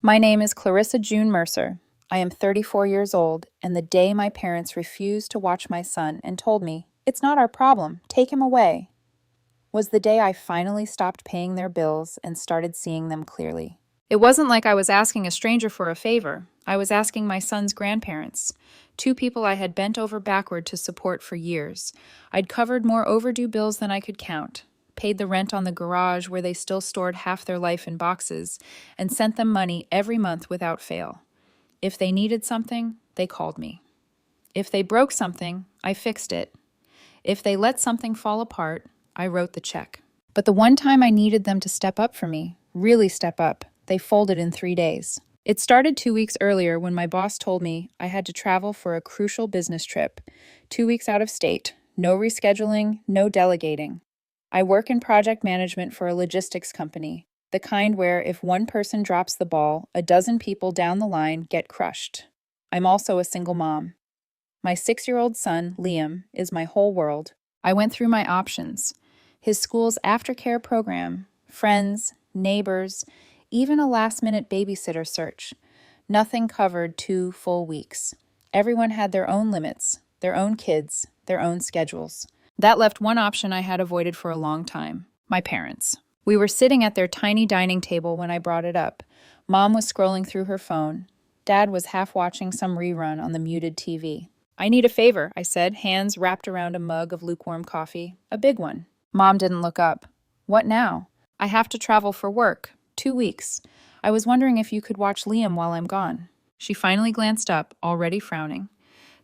My name is Clarissa June Mercer. I am 34 years old, and the day my parents refused to watch my son and told me, "It's not our problem, take him away," was the day I finally stopped paying their bills and started seeing them clearly. It wasn't like I was asking a stranger for a favor. I was asking my son's grandparents, two people I had bent over backward to support for years. I'd covered more overdue bills than I could count, paid the rent on the garage where they still stored half their life in boxes, and sent them money every month without fail. If they needed something, they called me. If they broke something, I fixed it. If they let something fall apart, I wrote the check. But the one time I needed them to step up for me, really step up, they folded in 3 days. It started 2 weeks earlier when my boss told me I had to travel for a crucial business trip, 2 weeks out of state, no rescheduling, no delegating. I work in project management for a logistics company, the kind where if one person drops the ball, a dozen people down the line get crushed. I'm also a single mom. My 6-year-old son, Liam, is my whole world. I went through my options: his school's aftercare program, friends, neighbors, even a last-minute babysitter search. Nothing covered 2 full weeks. Everyone had their own limits, their own kids, their own schedules. That left one option I had avoided for a long time: my parents. We were sitting at their tiny dining table when I brought it up. Mom was scrolling through her phone. Dad was half watching some rerun on the muted TV. "I need a favor," I said, hands wrapped around a mug of lukewarm coffee. A big one. Mom didn't look up. "What now?" "I have to travel for work. 2 weeks. I was wondering if you could watch Liam while I'm gone." She finally glanced up, already frowning.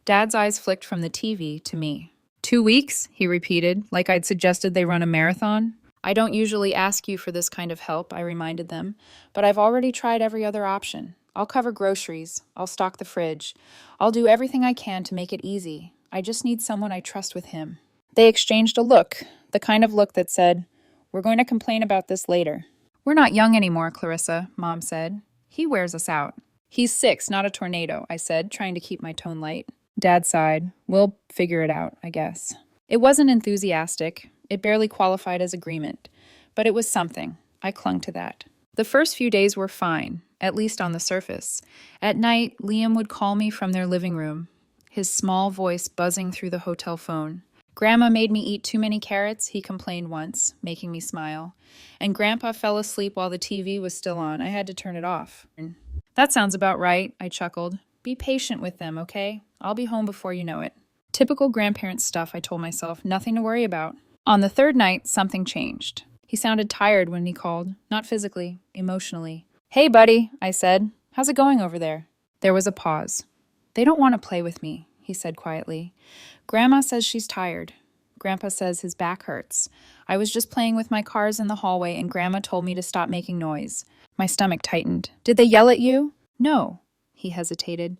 Dad's eyes flicked from the TV to me. "2 weeks?" he repeated, like I'd suggested they run a marathon. "I don't usually ask you for this kind of help," I reminded them, "but I've already tried every other option. I'll cover groceries. I'll stock the fridge. I'll do everything I can to make it easy. I just need someone I trust with him." They exchanged a look, the kind of look that said, "We're going to complain about this later." "We're not young anymore, Clarissa," Mom said. "He wears us out." "He's 6, not a tornado," I said, trying to keep my tone light. Dad sighed. "We'll figure it out, I guess." It wasn't enthusiastic. It barely qualified as agreement. But it was something. I clung to that. The first few days were fine, at least on the surface. At night, Liam would call me from their living room, his small voice buzzing through the hotel phone. "Grandma made me eat too many carrots," he complained once, making me smile. "And Grandpa fell asleep while the TV was still on. I had to turn it off." "That sounds about right," I chuckled. "Be patient with them, okay? I'll be home before you know it." Typical grandparent stuff, I told myself, nothing to worry about. On the third night, something changed. He sounded tired when he called, not physically, emotionally. "Hey, buddy," I said. "How's it going over there?" There was a pause. "They don't want to play with me," he said quietly. "Grandma says she's tired. Grandpa says his back hurts. I was just playing with my cars in the hallway and Grandma told me to stop making noise." My stomach tightened. "Did they yell at you?" "No," he hesitated.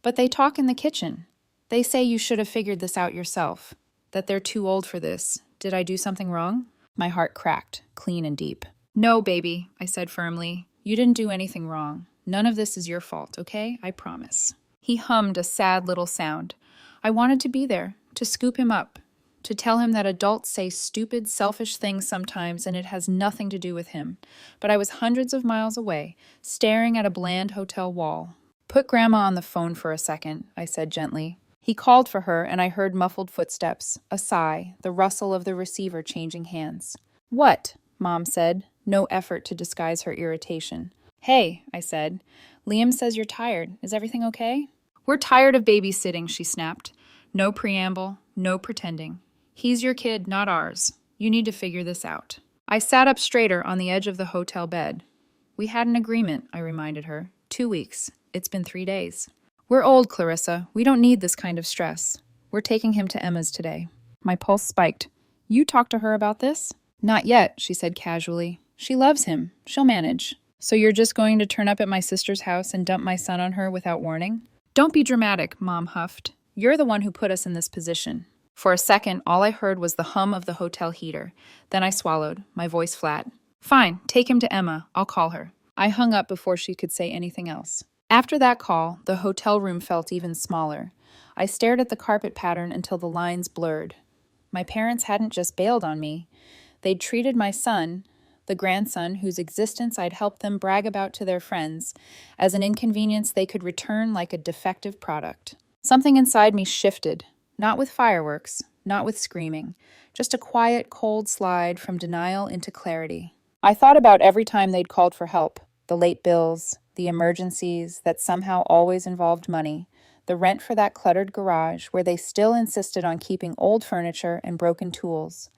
"But they talk in the kitchen. They say you should have figured this out yourself, that they're too old for this. Did I do something wrong?" My heart cracked, clean and deep. "No, baby," I said firmly. "You didn't do anything wrong. None of this is your fault, okay? I promise." He hummed a sad little sound. I wanted to be there, to scoop him up, to tell him that adults say stupid, selfish things sometimes and it has nothing to do with him. But I was hundreds of miles away, staring at a bland hotel wall. "Put Grandma on the phone for a second," I said gently. He called for her, and I heard muffled footsteps, a sigh, the rustle of the receiver changing hands. "What?" Mom said, no effort to disguise her irritation. "Hey," I said. "Liam says you're tired. Is everything okay?" "We're tired of babysitting," she snapped. No preamble, no pretending. "He's your kid, not ours. You need to figure this out." I sat up straighter on the edge of the hotel bed. "We had an agreement," I reminded her. 2 weeks. It's been 3 days. "We're old, Clarissa. We don't need this kind of stress. We're taking him to Emma's today." My pulse spiked. "You talked to her about this?" "Not yet," she said casually. "She loves him. She'll manage." "So you're just going to turn up at my sister's house and dump my son on her without warning?" "Don't be dramatic," Mom huffed. "You're the one who put us in this position." For a second, all I heard was the hum of the hotel heater. Then I swallowed, my voice flat. "Fine, take him to Emma. I'll call her." I hung up before she could say anything else. After that call, the hotel room felt even smaller. I stared at the carpet pattern until the lines blurred. My parents hadn't just bailed on me. They'd treated my son, the grandson whose existence I'd helped them brag about to their friends as an inconvenience they could return like a defective product. Something inside me shifted, not with fireworks, not with screaming, just a quiet, cold slide from denial into clarity. I thought about every time they'd called for help, the late bills, the emergencies that somehow always involved money, the rent for that cluttered garage where they still insisted on keeping old furniture and broken tools.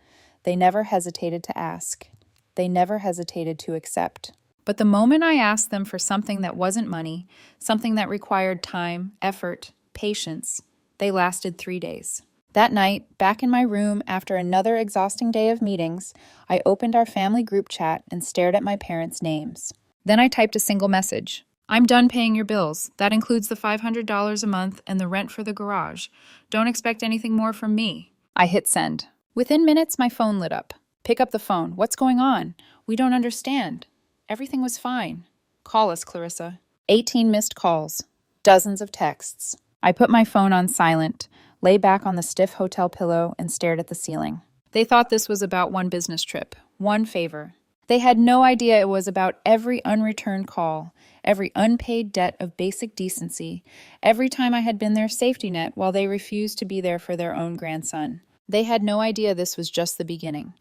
They never hesitated to ask. They never hesitated to accept. But the moment I asked them for something that wasn't money, something that required time, effort, patience, they lasted 3 days. That night, back in my room after another exhausting day of meetings, I opened our family group chat and stared at my parents' names. Then I typed a single message. I'm done paying your bills. That includes the $500 a month and the rent for the garage. Don't expect anything more from me. I hit send. Within minutes, my phone lit up. Pick up the phone. What's going on? We don't understand. Everything was fine. Call us, Clarissa. 18 missed calls. Dozens of texts. I put my phone on silent, lay back on the stiff hotel pillow, and stared at the ceiling. They thought this was about one business trip, one favor. They had no idea it was about every unreturned call, every unpaid debt of basic decency, every time I had been their safety net while they refused to be there for their own grandson. They had no idea this was just the beginning.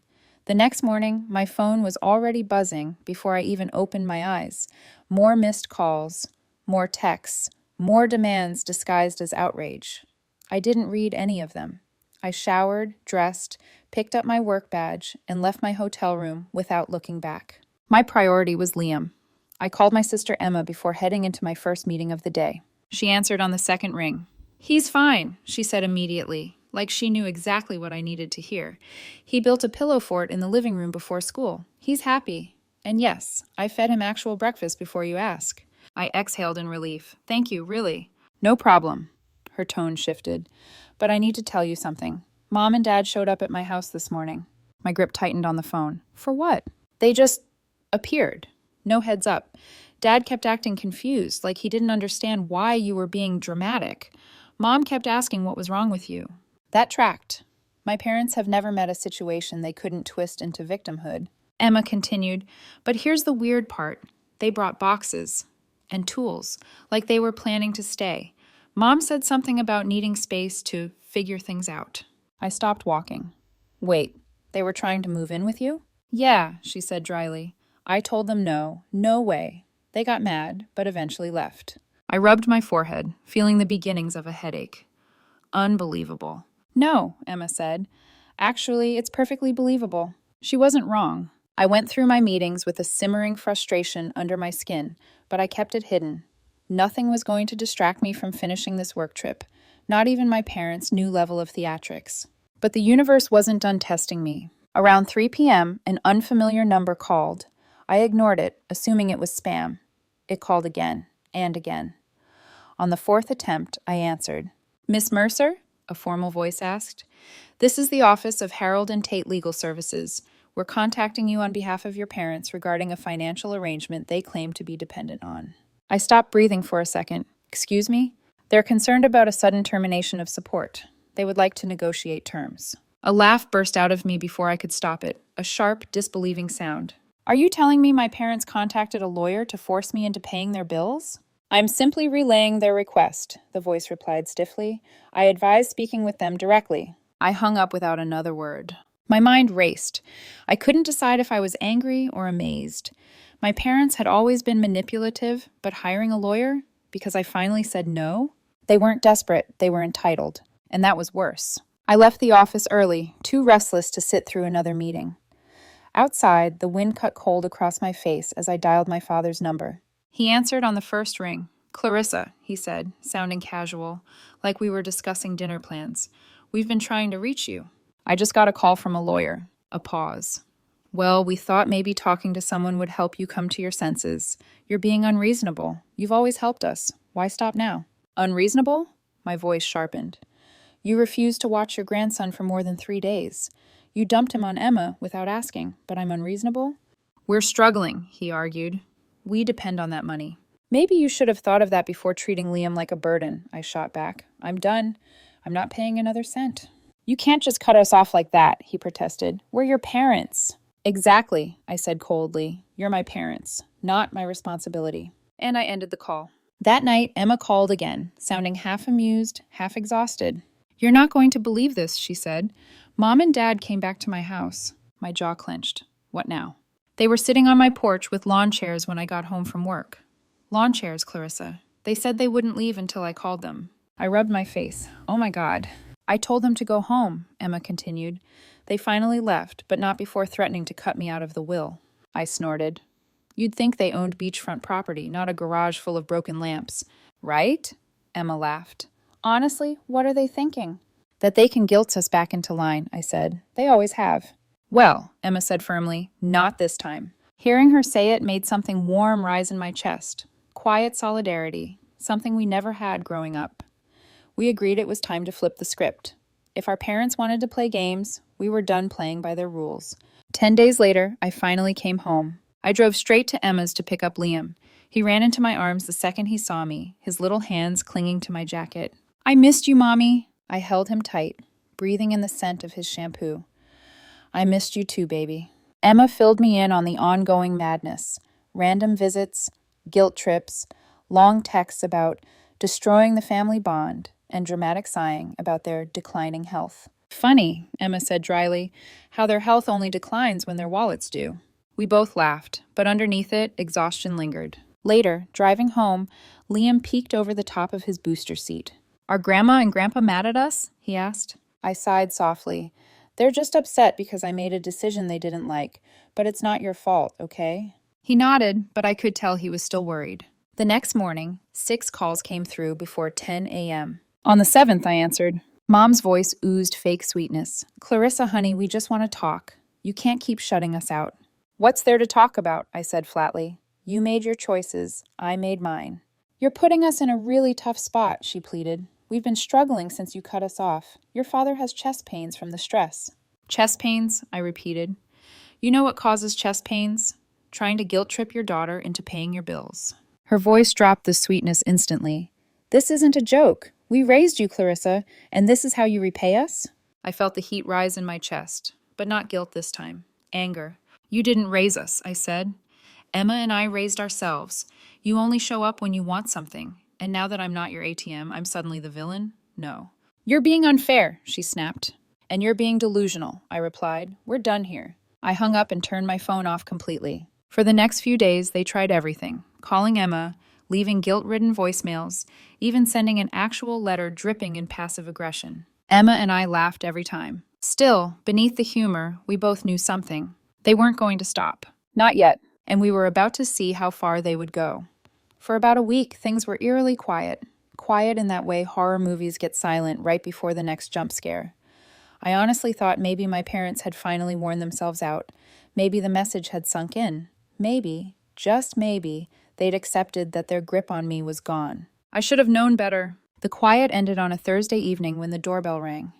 The next morning, my phone was already buzzing before I even opened my eyes. More missed calls, more texts, more demands disguised as outrage. I didn't read any of them. I showered, dressed, picked up my work badge, and left my hotel room without looking back. My priority was Liam. I called my sister Emma before heading into my first meeting of the day. She answered on the second ring. He's fine, she said immediately, like she knew exactly what I needed to hear. He built a pillow fort in the living room before school. He's happy. And yes, I fed him actual breakfast before you ask. I exhaled in relief. Thank you, really. No problem. Her tone shifted. But I need to tell you something. Mom and Dad showed up at my house this morning. My grip tightened on the phone. For what? They just appeared. No heads up. Dad kept acting confused, like he didn't understand why you were being dramatic. Mom kept asking what was wrong with you. That tracked. My parents have never met a situation they couldn't twist into victimhood. Emma continued, but here's the weird part. They brought boxes and tools, like they were planning to stay. Mom said something about needing space to figure things out. I stopped walking. Wait, they were trying to move in with you? Yeah, she said dryly. I told them no, no way. They got mad, but eventually left. I rubbed my forehead, feeling the beginnings of a headache. Unbelievable. No, Emma said. Actually, it's perfectly believable. She wasn't wrong. I went through my meetings with a simmering frustration under my skin, but I kept it hidden. Nothing was going to distract me from finishing this work trip, not even my parents' new level of theatrics. But the universe wasn't done testing me. Around 3 p.m., an unfamiliar number called. I ignored it, assuming it was spam. It called again and again. On the fourth attempt, I answered. Miss Mercer? A formal voice asked. This is the office of Harold and Tate Legal Services. We're contacting you on behalf of your parents regarding a financial arrangement they claim to be dependent on. I stopped breathing for a second. Excuse me? They're concerned about a sudden termination of support. They would like to negotiate terms. A laugh burst out of me before I could stop it, a sharp, disbelieving sound. Are you telling me my parents contacted a lawyer to force me into paying their bills? I'm simply relaying their request, the voice replied stiffly. I advise speaking with them directly. I hung up without another word. My mind raced. I couldn't decide if I was angry or amazed. My parents had always been manipulative, but hiring a lawyer? Because I finally said no? They weren't desperate, they were entitled. And that was worse. I left the office early, too restless to sit through another meeting. Outside, the wind cut cold across my face as I dialed my father's number. He answered on the first ring. Clarissa, he said, sounding casual, like we were discussing dinner plans. We've been trying to reach you. I just got a call from a lawyer. A pause. Well, we thought maybe talking to someone would help you come to your senses. You're being unreasonable. You've always helped us. Why stop now? Unreasonable? My voice sharpened. You refused to watch your grandson for more than 3 days. You dumped him on Emma without asking, but I'm unreasonable? We're struggling, he argued. We depend on that money. Maybe you should have thought of that before treating Liam like a burden, I shot back. I'm done. I'm not paying another cent. You can't just cut us off like that, he protested. We're your parents. Exactly, I said coldly. You're my parents, not my responsibility. And I ended the call. That night, Emma called again, sounding half amused, half exhausted. You're not going to believe this, she said. Mom and Dad came back to my house. My jaw clenched. What now? They were sitting on my porch with lawn chairs when I got home from work. Lawn chairs, Clarissa. They said they wouldn't leave until I called them. I rubbed my face. Oh my God. I told them to go home, Emma continued. They finally left, but not before threatening to cut me out of the will. I snorted. You'd think they owned beachfront property, not a garage full of broken lamps. Right? Emma laughed. Honestly, what are they thinking? That they can guilt us back into line, I said. They always have. Well, Emma said firmly, not this time. Hearing her say it made something warm rise in my chest. Quiet solidarity, something we never had growing up. We agreed it was time to flip the script. If our parents wanted to play games, we were done playing by their rules. 10 days later, I finally came home. I drove straight to Emma's to pick up Liam. He ran into my arms the second he saw me, his little hands clinging to my jacket. I missed you, Mommy. I held him tight, breathing in the scent of his shampoo. I missed you too, baby. Emma filled me in on the ongoing madness. Random visits, guilt trips, long texts about destroying the family bond, and dramatic sighing about their declining health. Funny, Emma said dryly, how their health only declines when their wallets do. We both laughed, but underneath it, exhaustion lingered. Later, driving home, Liam peeked over the top of his booster seat. Are Grandma and Grandpa mad at us? He asked. I sighed softly. They're just upset because I made a decision they didn't like, but it's not your fault, okay? He nodded, but I could tell he was still worried. The next morning, 6 calls came through before 10 a.m. On the 7th, I answered. Mom's voice oozed fake sweetness. Clarissa, honey, we just want to talk. You can't keep shutting us out. What's there to talk about? I said flatly. You made your choices. I made mine. You're putting us in a really tough spot, she pleaded. We've been struggling since you cut us off. Your father has chest pains from the stress. Chest pains? I repeated. You know what causes chest pains? Trying to guilt trip your daughter into paying your bills. Her voice dropped the sweetness instantly. This isn't a joke. We raised you, Clarissa, and this is how you repay us? I felt the heat rise in my chest, but not guilt this time. Anger. You didn't raise us, I said. Emma and I raised ourselves. You only show up when you want something. And now that I'm not your ATM, I'm suddenly the villain? No. You're being unfair, she snapped. And you're being delusional, I replied. We're done here. I hung up and turned my phone off completely. For the next few days, they tried everything. Calling Emma, leaving guilt-ridden voicemails, even sending an actual letter dripping in passive aggression. Emma and I laughed every time. Still, beneath the humor, we both knew something. They weren't going to stop. Not yet. And we were about to see how far they would go. For about a week, things were eerily quiet. Quiet in that way horror movies get silent right before the next jump scare. I honestly thought maybe my parents had finally worn themselves out. Maybe the message had sunk in. Maybe, just maybe, they'd accepted that their grip on me was gone. I should have known better. The quiet ended on a Thursday evening when the doorbell rang.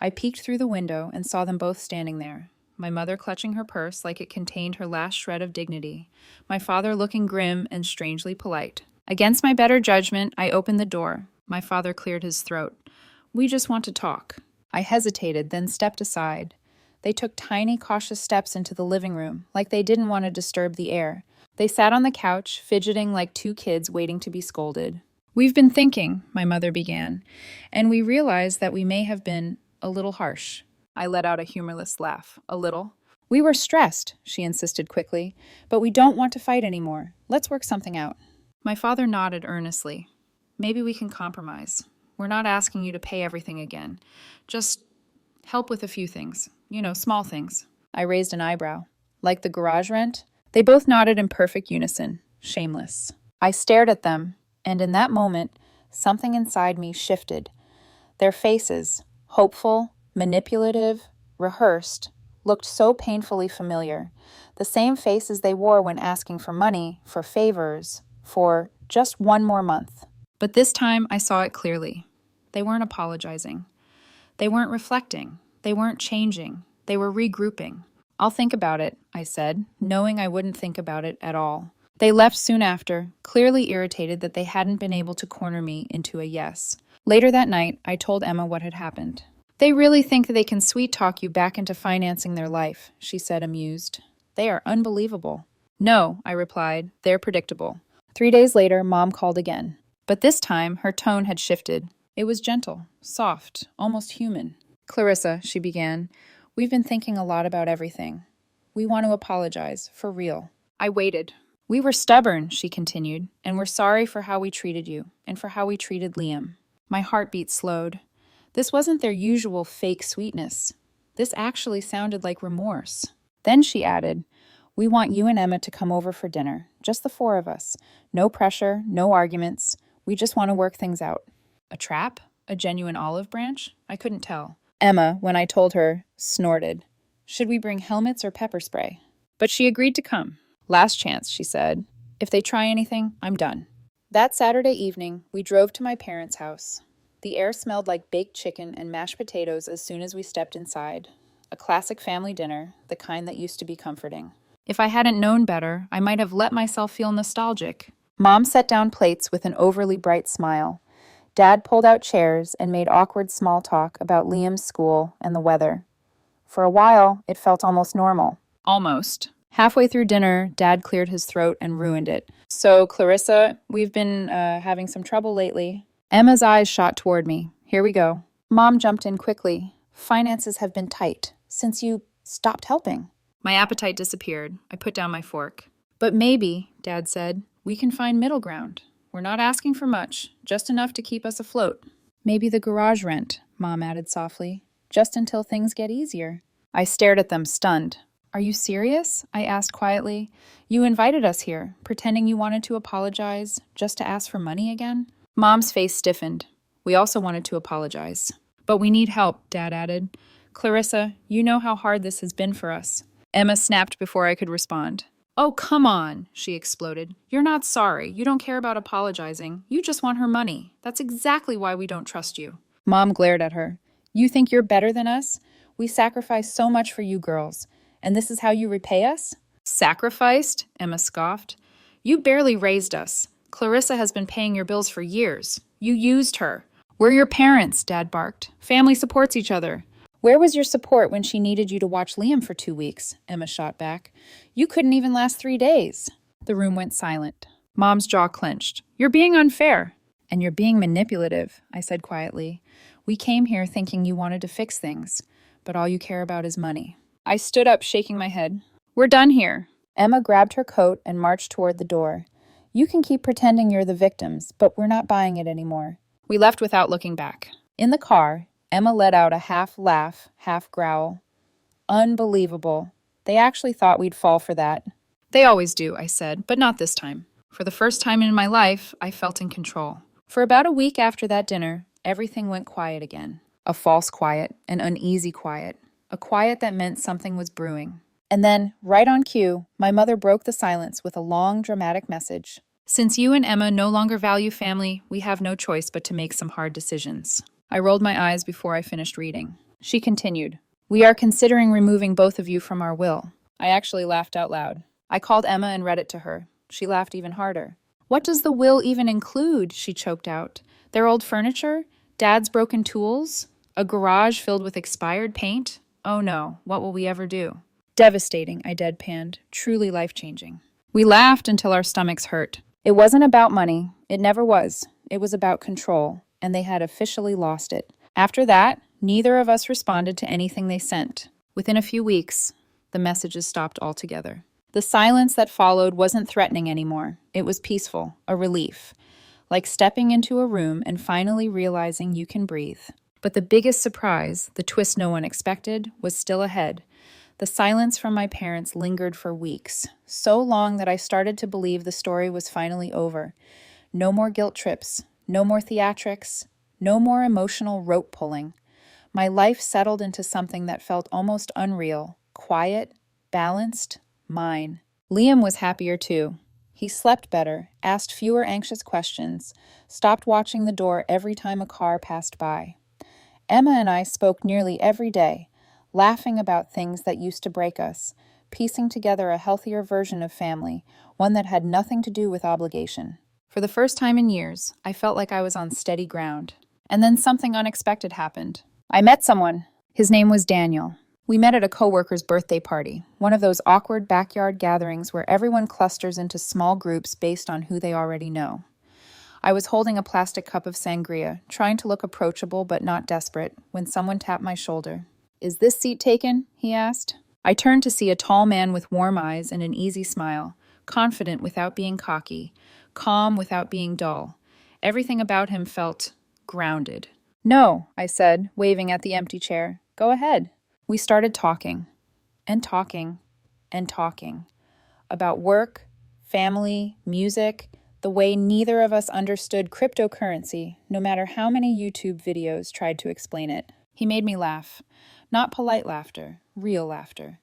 I peeked through the window and saw them both standing there. My mother clutching her purse like it contained her last shred of dignity. My father looking grim and strangely polite. Against my better judgment, I opened the door. My father cleared his throat. We just want to talk. I hesitated, then stepped aside. They took tiny, cautious steps into the living room, like they didn't want to disturb the air. They sat on the couch, fidgeting like 2 kids waiting to be scolded. We've been thinking, my mother began, and we realized that we may have been a little harsh. I let out a humorless laugh. A little. We were stressed, she insisted quickly, but we don't want to fight anymore. Let's work something out. My father nodded earnestly. Maybe we can compromise. We're not asking you to pay everything again. Just help with a few things. Small things. I raised an eyebrow. Like the garage rent? They both nodded in perfect unison. Shameless. I stared at them, and in that moment, something inside me shifted. Their faces, hopeful, manipulative, rehearsed, looked so painfully familiar. The same faces they wore when asking for money, for favors, for just one more month. But this time I saw it clearly. They weren't apologizing. They weren't reflecting. They weren't changing. They were regrouping. I'll think about it, I said, knowing I wouldn't think about it at all. They left soon after, clearly irritated that they hadn't been able to corner me into a yes. Later that night, I told Emma what had happened. They really think they can sweet-talk you back into financing their life, she said, amused. They are unbelievable. No, I replied, they're predictable. 3 days later, Mom called again. But this time, her tone had shifted. It was gentle, soft, almost human. Clarissa, she began, we've been thinking a lot about everything. We want to apologize, for real. I waited. We were stubborn, she continued, and we're sorry for how we treated you, and for how we treated Liam. My heartbeat slowed. This wasn't their usual fake sweetness. This actually sounded like remorse. Then she added, we want you and Emma to come over for dinner, just the four of us. No pressure, no arguments. We just want to work things out. A trap? A genuine olive branch? I couldn't tell. Emma, when I told her, snorted. Should we bring helmets or pepper spray? But she agreed to come. Last chance, she said. If they try anything, I'm done. That Saturday evening, we drove to my parents' house. The air smelled like baked chicken and mashed potatoes as soon as we stepped inside. A classic family dinner, the kind that used to be comforting. If I hadn't known better, I might have let myself feel nostalgic. Mom set down plates with an overly bright smile. Dad pulled out chairs and made awkward small talk about Liam's school and the weather. For a while, it felt almost normal. Almost. Halfway through dinner, Dad cleared his throat and ruined it. So, Clarissa, we've been having some trouble lately. Emma's eyes shot toward me. Here we go. Mom jumped in quickly. Finances have been tight since you stopped helping. My appetite disappeared. I put down my fork. But maybe, Dad said, we can find middle ground. We're not asking for much, just enough to keep us afloat. Maybe the garage rent, Mom added softly, just until things get easier. I stared at them, stunned. Are you serious? I asked quietly. You invited us here, pretending you wanted to apologize, just to ask for money again? Mom's face stiffened. We also wanted to apologize. But we need help, Dad added. Clarissa, you know how hard this has been for us. Emma snapped before I could respond. Oh, come on, she exploded. You're not sorry. You don't care about apologizing. You just want her money. That's exactly why we don't trust you. Mom glared at her. You think you're better than us? We sacrificed so much for you girls. And this is how you repay us? Sacrificed? Emma scoffed. You barely raised us. Clarissa has been paying your bills for years. You used her. We're your parents, Dad barked. Family supports each other. Where was your support when she needed you to watch Liam for 2 weeks? Emma shot back. You couldn't even last 3 days. The room went silent. Mom's jaw clenched. You're being unfair. And you're being manipulative, I said quietly. We came here thinking you wanted to fix things, but all you care about is money. I stood up, shaking my head. We're done here. Emma grabbed her coat and marched toward the door. You can keep pretending you're the victims, but we're not buying it anymore. We left without looking back. In the car, Emma let out a half laugh, half growl. Unbelievable. They actually thought we'd fall for that. They always do, I said, but not this time. For the first time in my life, I felt in control. For about a week after that dinner, everything went quiet again. A false quiet, an uneasy quiet. A quiet that meant something was brewing. And then, right on cue, my mother broke the silence with a long, dramatic message. Since you and Emma no longer value family, we have no choice but to make some hard decisions. I rolled my eyes before I finished reading. She continued, we are considering removing both of you from our will. I actually laughed out loud. I called Emma and read it to her. She laughed even harder. What does the will even include? She choked out. Their old furniture? Dad's broken tools? A garage filled with expired paint? Oh no, what will we ever do? Devastating, I deadpanned. Truly life-changing. We laughed until our stomachs hurt. It wasn't about money. It never was. It was about control. And they had officially lost it. After that, neither of us responded to anything they sent. Within a few weeks, the messages stopped altogether. The silence that followed wasn't threatening anymore. It was peaceful, a relief, like stepping into a room and finally realizing you can breathe. But the biggest surprise, the twist no one expected, was still ahead. The silence from my parents lingered for weeks, so long that I started to believe the story was finally over. No more guilt trips. No more theatrics, no more emotional rope pulling. My life settled into something that felt almost unreal, quiet, balanced, mine. Liam was happier too. He slept better, asked fewer anxious questions, stopped watching the door every time a car passed by. Emma and I spoke nearly every day, laughing about things that used to break us, piecing together a healthier version of family, one that had nothing to do with obligation. For the first time in years, I felt like I was on steady ground. And then something unexpected happened. I met someone. His name was Daniel. We met at a coworker's birthday party, one of those awkward backyard gatherings where everyone clusters into small groups based on who they already know. I was holding a plastic cup of sangria, trying to look approachable but not desperate, when someone tapped my shoulder. "Is this seat taken?" he asked. I turned to see a tall man with warm eyes and an easy smile, confident without being cocky, calm without being dull. Everything about him felt grounded. "No," I said, waving at the empty chair. "Go ahead." We started talking, and talking, and talking. About work, family, music, the way neither of us understood cryptocurrency, no matter how many YouTube videos tried to explain it. He made me laugh. Not polite laughter, real laughter.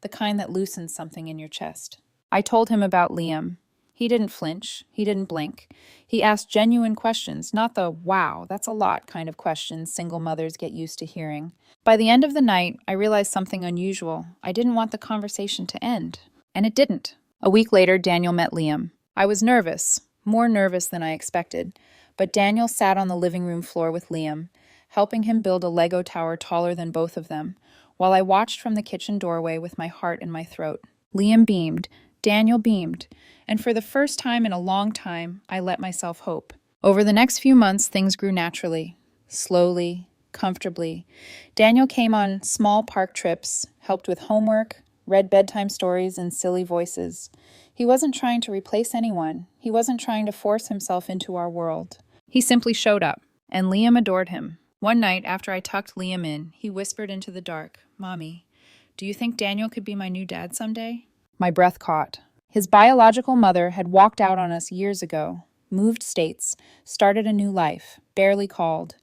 The kind that loosens something in your chest. I told him about Liam. He didn't flinch. He didn't blink. He asked genuine questions, not the "wow, that's a lot" kind of questions single mothers get used to hearing. By the end of the night, I realized something unusual. I didn't want the conversation to end. And it didn't. A week later, Daniel met Liam. I was nervous, more nervous than I expected, but Daniel sat on the living room floor with Liam, helping him build a Lego tower taller than both of them, while I watched from the kitchen doorway with my heart in my throat. Liam beamed, Daniel beamed, and for the first time in a long time, I let myself hope. Over the next few months, things grew naturally, slowly, comfortably. Daniel came on small park trips, helped with homework, read bedtime stories in silly voices. He wasn't trying to replace anyone. He wasn't trying to force himself into our world. He simply showed up, and Liam adored him. One night, after I tucked Liam in, he whispered into the dark, "Mommy, do you think Daniel could be my new dad someday?" My breath caught. His biological mother had walked out on us years ago, moved states, started a new life, barely called.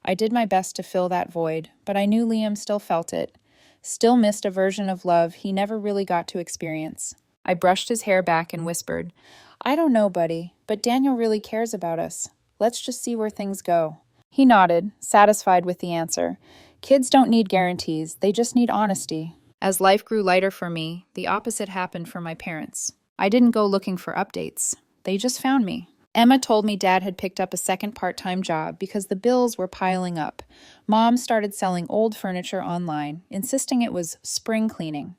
I did my best to fill that void, but I knew Liam still felt it, still missed a version of love he never really got to experience. I brushed his hair back and whispered, "I don't know, buddy, but Daniel really cares about us. Let's just see where things go." He nodded, satisfied with the answer. Kids don't need guarantees, they just need honesty. As life grew lighter for me, the opposite happened for my parents. I didn't go looking for updates. They just found me. Emma told me Dad had picked up a second part-time job because the bills were piling up. Mom started selling old furniture online, insisting it was spring cleaning.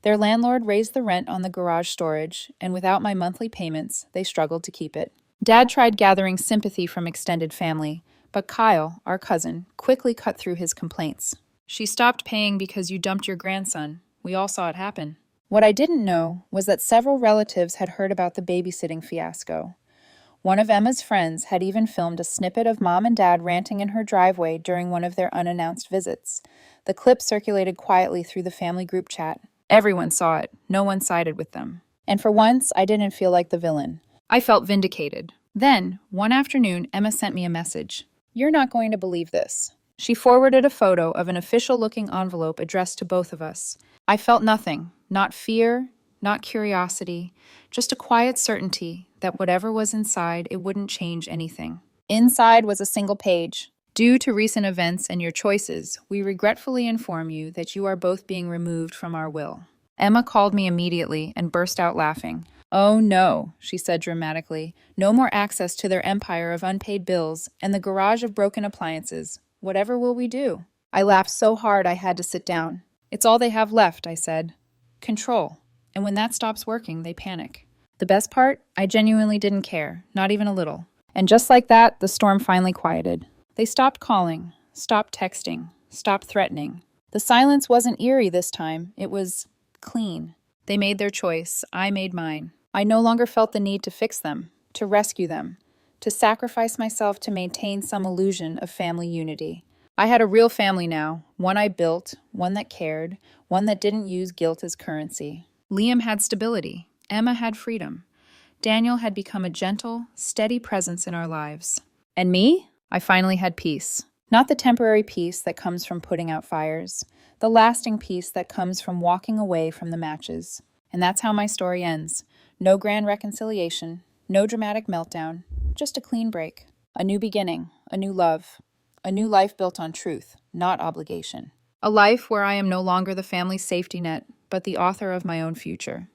Their landlord raised the rent on the garage storage, and without my monthly payments, they struggled to keep it. Dad tried gathering sympathy from extended family, but Kyle, our cousin, quickly cut through his complaints. "She stopped paying because you dumped your grandson. We all saw it happen." What I didn't know was that several relatives had heard about the babysitting fiasco. One of Emma's friends had even filmed a snippet of Mom and Dad ranting in her driveway during one of their unannounced visits. The clip circulated quietly through the family group chat. Everyone saw it. No one sided with them. And for once, I didn't feel like the villain. I felt vindicated. Then, one afternoon, Emma sent me a message. "You're not going to believe this." She forwarded a photo of an official-looking envelope addressed to both of us. I felt nothing. Not fear, not curiosity, just a quiet certainty that whatever was inside, it wouldn't change anything. Inside was a single page. "Due to recent events and your choices, we regretfully inform you that you are both being removed from our will." Emma called me immediately and burst out laughing. "Oh no," she said dramatically. "No more access to their empire of unpaid bills and the garage of broken appliances. Whatever will we do?" I laughed so hard I had to sit down. "It's all they have left," I said. "Control. And when that stops working, they panic." The best part? I genuinely didn't care, not even a little. And just like that, the storm finally quieted. They stopped calling, stopped texting, stopped threatening. The silence wasn't eerie this time. It was clean. They made their choice. I made mine. I no longer felt the need to fix them, to rescue them, to sacrifice myself to maintain some illusion of family unity. I had a real family now, one I built, one that cared, one that didn't use guilt as currency. Liam had stability. Emma had freedom. Daniel had become a gentle, steady presence in our lives. And me? I finally had peace. Not the temporary peace that comes from putting out fires, the lasting peace that comes from walking away from the matches. And that's how my story ends. No grand reconciliation, no dramatic meltdown, just a clean break. A new beginning, a new love, a new life built on truth, not obligation. A life where I am no longer the family's safety net, but the author of my own future.